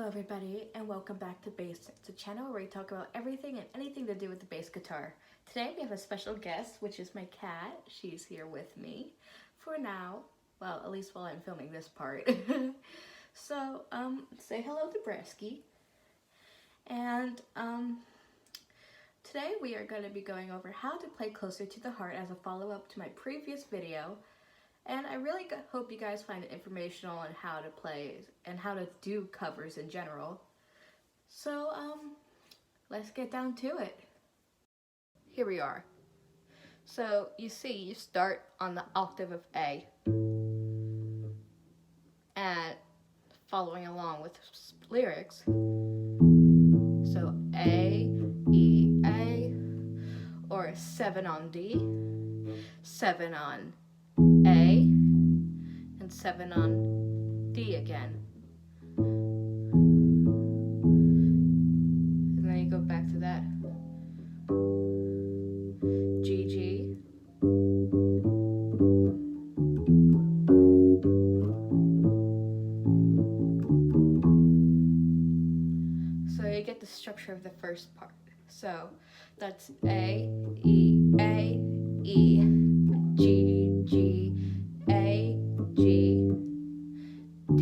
everybody, and welcome back to Bass, the channel where we talk about everything and anything to do with the bass guitar. Today we have a special guest, which is my cat. She's here with me for now, well, at least while I'm filming this part. So, say hello to Brasky. And today we are going to be going over how to play Closer to the Heart as a follow-up to my previous video. And I really hope you guys find it informational on how to play and how to do covers in general. So, let's get down to it. Here we are. So, you see, you start on the octave of A. And following along with lyrics. So, A, E, A, or 7 on D, 7 on A, and 7 on D again. And then you go back to that. G, G. So you get the structure of the first part. So that's A, E, A, E, G, G, A, G, D,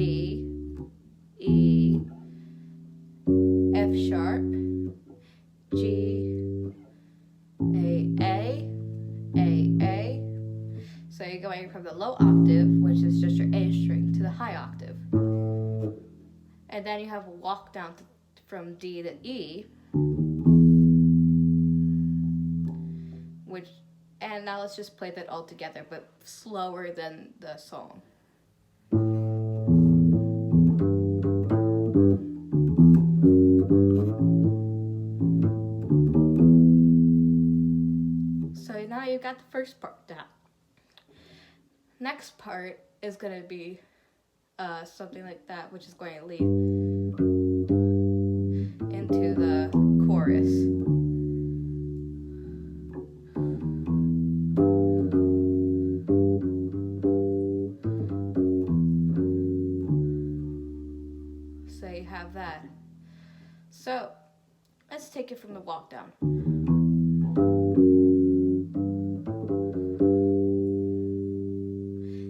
E, F sharp, G, A. So you're going from the low octave, which is just your A string, to the high octave. And then you have a walk down from D to E, and now let's just play that all together, but slower than the song. So now you've got the first part down. Next part is going to be something like that, which is going to lead into the chorus. So you have that. So let's take it from the walk down.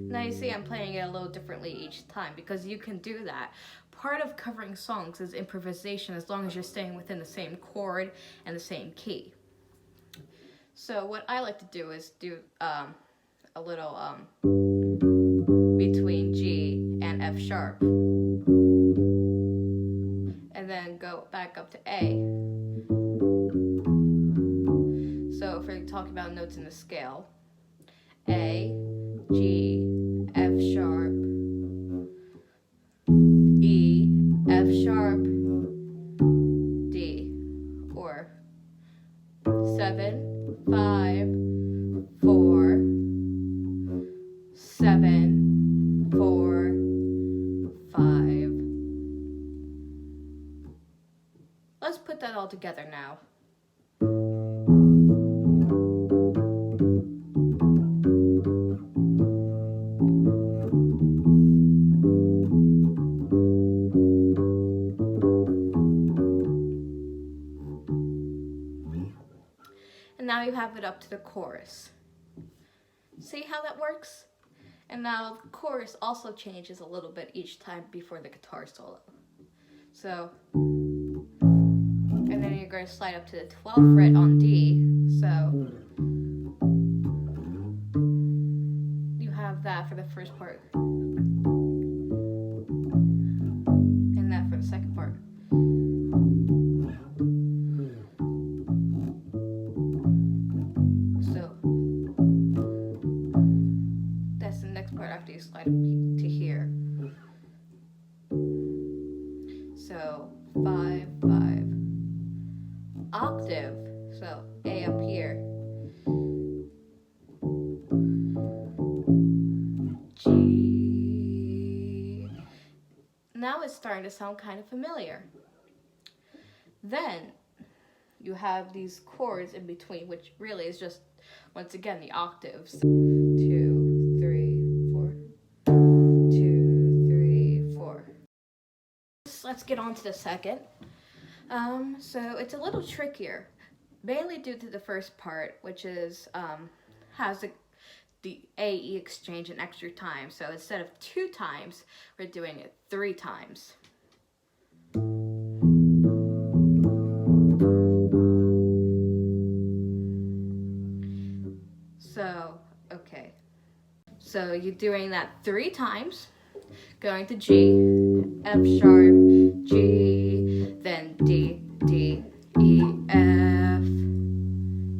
Now you see I'm playing it a little differently each time because you can do that. Part of covering songs is improvisation as long as you're staying within the same chord and the same key. So what I like to do is do a little between G and F sharp. And then go back up to A. So if we're talking about notes in the scale, A, G, F sharp, E, F sharp, D, or 7, 5, 4, 7, 4, 5. Let's put that all together now. And now you have it up to the chorus. See how that works? And now the chorus also changes a little bit each time before the guitar solo. So, and then you're going to slide up to the 12th fret on D. So, you have that for the first part. And that for the second part. After you slide up to here. So 5, 5. Octave. So A up here. G. Now it's starting to sound kind of familiar. Then you have these chords in between, which really is just, once again, the octaves. 2, 3, 4. Let's get on to the second. So it's a little trickier, mainly due to the first part, which is has the AE exchange an extra time. So instead of 2 times, we're doing it 3 times. So, okay. So you're doing that 3 times, going to G, F sharp, G, then D, D, E, F,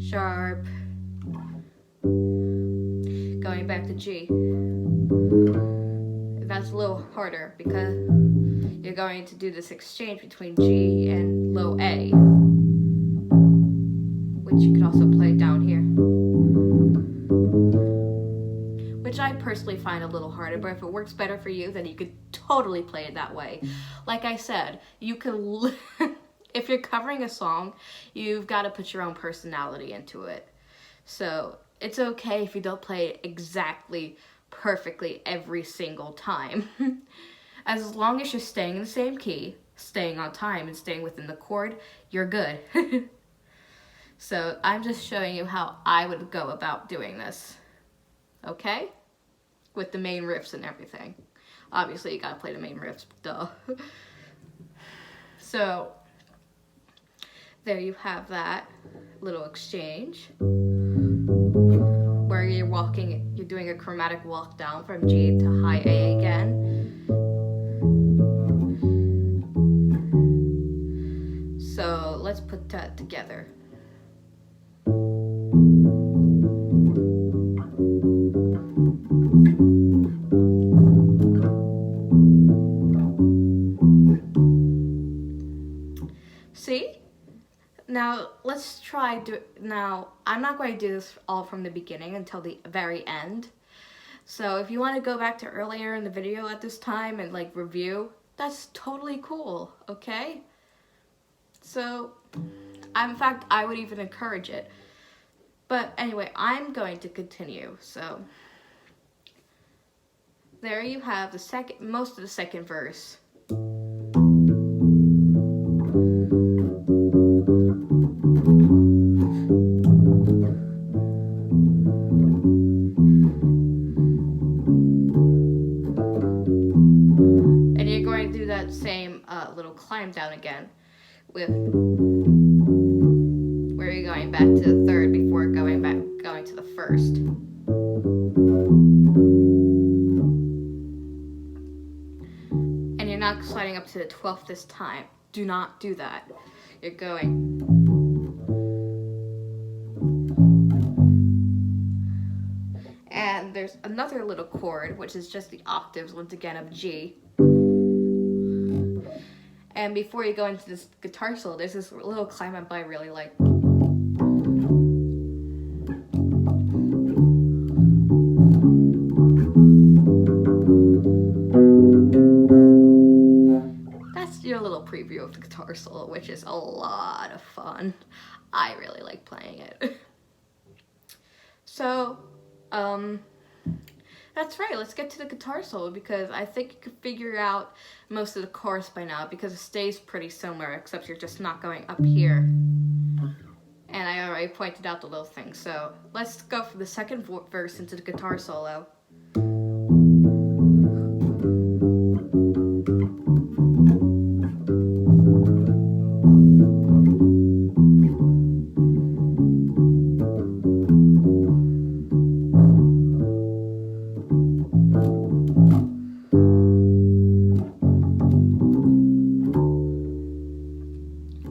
sharp, going back to G. That's a little harder because you're going to do this exchange between G and low A, which you could also play down here, which I personally find a little harder, but if it works better for you, then you could totally play it that way. Like I said, you can, if you're covering a song, you've got to put your own personality into it. So it's okay if you don't play it exactly perfectly every single time. As long as you're staying in the same key, staying on time, and staying within the chord, you're good. So I'm just showing you how I would go about doing this. Okay? With the main riffs and everything. Obviously, you gotta play the main riffs, duh. So, there you have that little exchange. Where you're doing a chromatic walk down from G to high A again. So, let's put that together. See? Now, let's try now, I'm not going to do this all from the beginning until the very end. So if you want to go back to earlier in the video at this time and like review, that's totally cool, okay? So, in fact, I would even encourage it. But anyway, I'm going to continue, so. There you have the most of the second verse. And you're going to do that same little climb down again with where you're going back to the third before going to the first. And you're not sliding up to the 12th this time. Do not do that. You're going. And there's another little chord, which is just the octaves, once again, of G. And before you go into this guitar solo, there's this little climb up I really like. That's your little preview of the guitar solo, which is a lot of fun. I really like playing it. So, that's right, let's get to the guitar solo because I think you could figure out most of the chorus by now because it stays pretty similar except you're just not going up here. And I already pointed out the little thing. So let's go for the second verse into the guitar solo.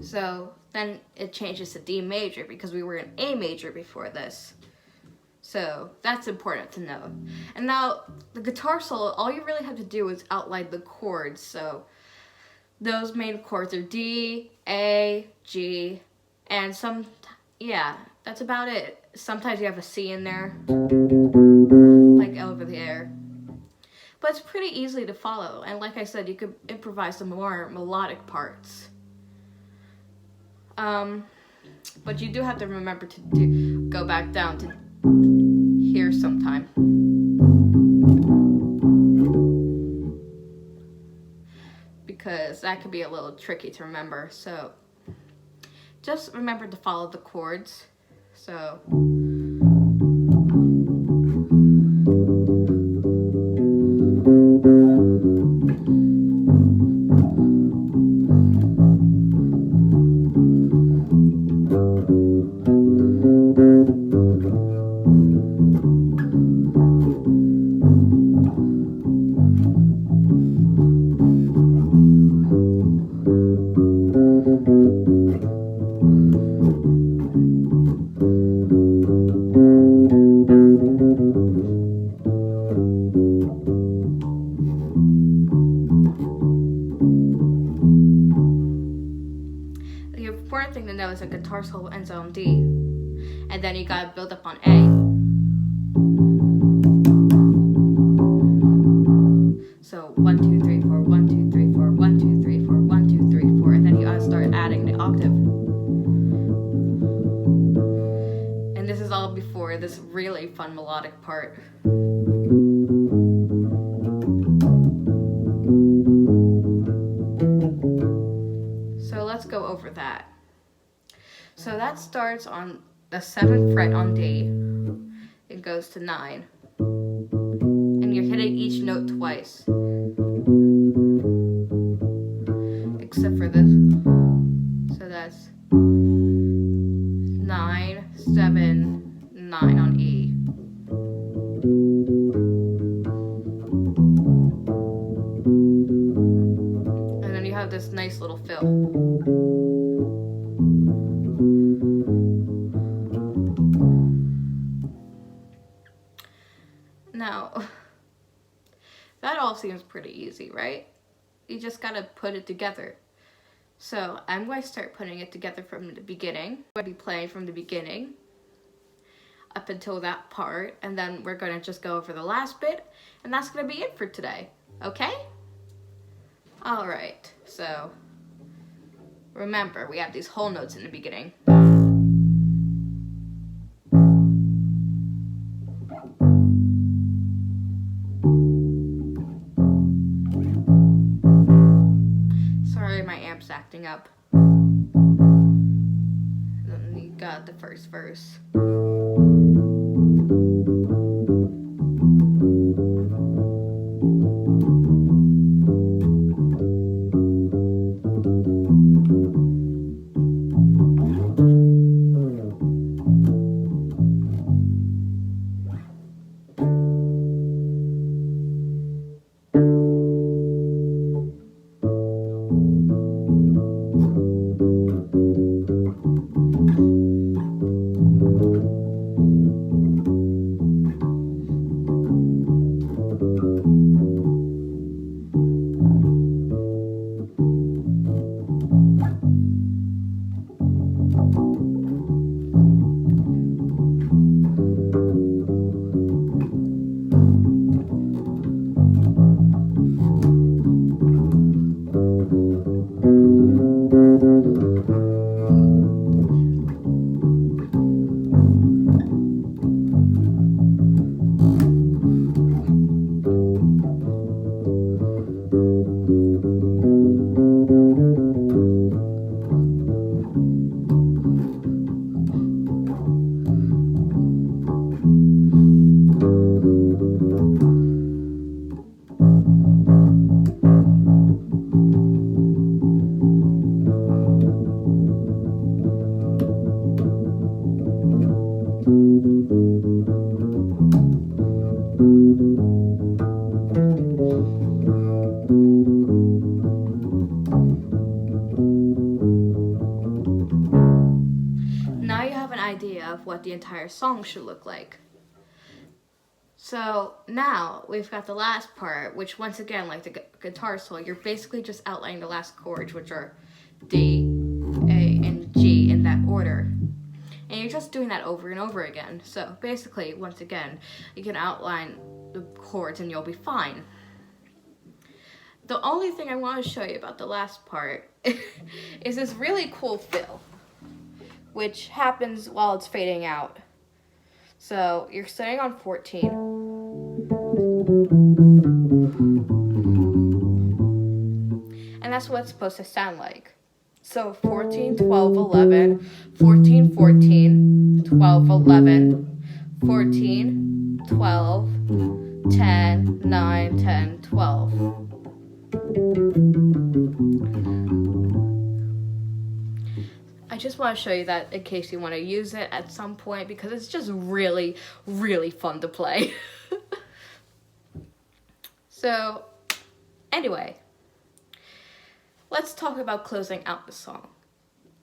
So then it changes to D major because we were in A major before this. So that's important to know. And now the guitar solo, all you really have to do is outline the chords. So those main chords are D, A, G, and that's about it. Sometimes you have a C in there, like over there. But it's pretty easy to follow. And like I said, you could improvise some more melodic parts. But you do have to remember to go back down to here sometime. because that could be a little tricky to remember. So just remember to follow the chords. So the important thing to know is a guitar solo ends on D, and then you gotta build up on A. So 1, 2, 3, 4, 1, 2, 3, 4, 1, 2, 3, 4, 1, 2, 3, 4, and then you gotta start adding the octave. And this is all before this really fun melodic part. So let's go over that. So that starts on the 7th fret on D. It goes to 9. And you're hitting each note twice. Except for this. So that's 9, 7, 9 on E. And then you have this nice little fill. Now, that all seems pretty easy, right? You just gotta put it together. So I'm going to start putting it together from the beginning. I'm going to be playing from the beginning up until that part, and then we're going to just go over the last bit, and that's going to be it for today, okay? Alright, so remember, we have these whole notes in the beginning. Sorry, my amp's acting up. Then you got the first verse. Now you have an idea of what the entire song should look like. So now we've got the last part, which once again, like the guitar solo, you're basically just outlining the last chords, which are D, A, and G in that order. And you're just doing that over and over again. So basically, once again, you can outline the chords and you'll be fine. The only thing I want to show you about the last part is this really cool fill, which happens while it's fading out. So you're starting on 14. And that's what it's supposed to sound like. So 14, 12, 11, 14, 14, 12, 11, 14, 12, 10, 9, 10, 12. I just want to show you that in case you want to use it at some point, because it's just really, really fun to play. So, anyway, let's talk about closing out the song.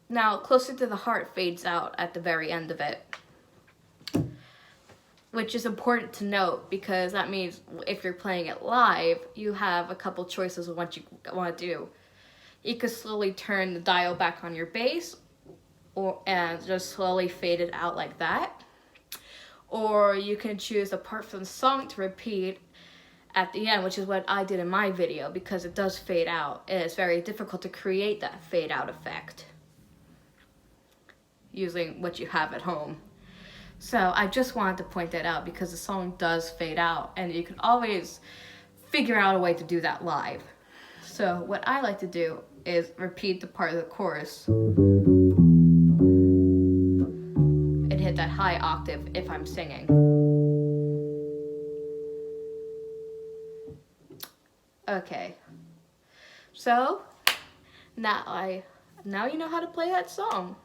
Now, Closer to the Heart fades out at the very end of it, which is important to note because that means if you're playing it live, you have a couple choices of what you want to do. You could slowly turn the dial back on your bass and just slowly fade it out like that. Or you can choose a part from the song to repeat at the end, which is what I did in my video, because it does fade out and it's very difficult to create that fade out effect using what you have at home. So I just wanted to point that out because the song does fade out and you can always figure out a way to do that live. So what I like to do is repeat the part of the chorus and hit that high octave if I'm singing. Okay, so now you know how to play that song.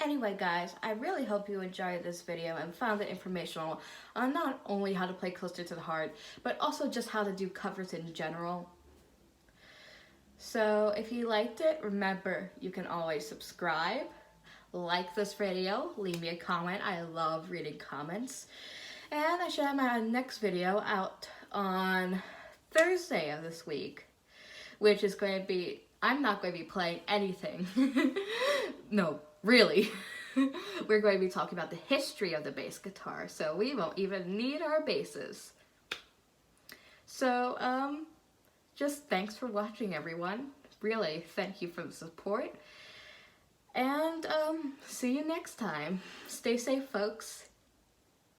Anyway guys, I really hope you enjoyed this video and found it informational on not only how to play Closer to the Heart, but also just how to do covers in general. So if you liked it, remember you can always subscribe, like this video, leave me a comment. I love reading comments. And I should have my next video out on Thursday of this week, which is going to be, I'm not going to be playing anything. No, really. We're going to be talking about the history of the bass guitar, so we won't even need our basses. So, just thanks for watching, everyone. Really, thank you for the support. And, see you next time. Stay safe, folks.